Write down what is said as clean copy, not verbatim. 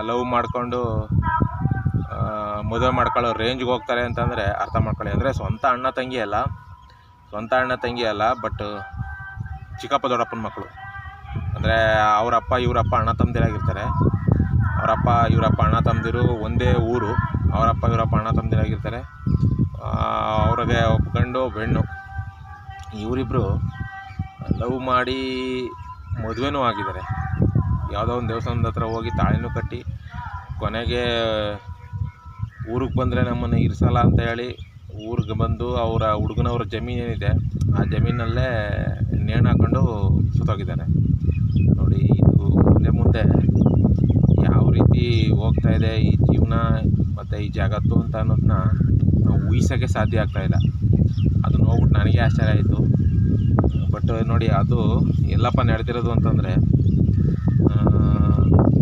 Love ಮಾಡಿಕೊಂಡು ಮದುವೆ ಮಾಡ್ಕೊಳ್ಳೋ ರೇಂಜ್ಗೆ ಹೋಗ್ತಾರೆ ಅಂತಂದರೆ ಅರ್ಥ ಮಾಡ್ಕೊಳ್ಳಿ. ಅಂದರೆ ಸ್ವಂತ ಅಣ್ಣ ತಂಗಿ ಅಲ್ಲ, ಬಟ್ ಚಿಕ್ಕಪ್ಪ ದೊಡ್ಡಪ್ಪನ ಮಕ್ಕಳು. ಅಂದರೆ ಅವರಪ್ಪ ಇವರಪ್ಪ ಅಣ್ಣ ತಮ್ಮದಿರಾಗಿರ್ತಾರೆ. ಅವರಪ್ಪ ಇವರಪ್ಪ ಅಣ್ಣ ತಮ್ಮದಿರು ಒಂದೇ ಊರು. ಅವರಪ್ಪ ಇವರಪ್ಪ ಅಣ್ಣ ತಮ್ಮದಿರಾಗಿರ್ತಾರೆ. ಅವ್ರಿಗೆ ಒಪ್ಕೊಂಡು ಹೆಣ್ಣು ಇವರಿಬ್ಬರು ಲವ್ ಮಾಡಿ ಮದುವೆನೂ ಆಗಿದ್ದಾರೆ. ಯಾವುದೋ ಒಂದು ದೇವಸ್ಥಾನದ ಹತ್ರ ಹೋಗಿ ತಾಳಿನೂ ಕಟ್ಟಿ ಕೊನೆಗೆ ಊರಿಗೆ ಬಂದರೆ ನಮ್ಮನ್ನು ಇರಿಸಲ್ಲ ಅಂತ ಹೇಳಿ ಊರಿಗೆ ಬಂದು ಅವರ ಹುಡುಗನವ್ರ ಜಮೀನೇನಿದೆ ಆ ಜಮೀನಲ್ಲೇ ನೇಣು ಹಾಕ್ಕೊಂಡು ಸುತ್ತೋಗಿದ್ದಾರೆ. ನೋಡಿ, ಇದು ಮುಂದೆ ಯಾವ ರೀತಿ ಹೋಗ್ತಾ ಇದೆ ಈ ಜೀವನ ಮತ್ತು ಈ ಜಗತ್ತು ಅಂತ ಅನ್ನೋದನ್ನ ನಾವು ಊಹಿಸೋಕ್ಕೆ ಸಾಧ್ಯ ಆಗ್ತಾಯಿಲ್ಲ. ಅದು ನೋಡ್ಬಿಟ್ಟು ನನಗೆ ಆಶ್ಚರ್ಯ ಆಯಿತು. ಬಟ್ ನೋಡಿ, ಅದು ಎಲ್ಲಪ್ಪ ನಡೆದಿರೋದು ಅಂತಂದರೆ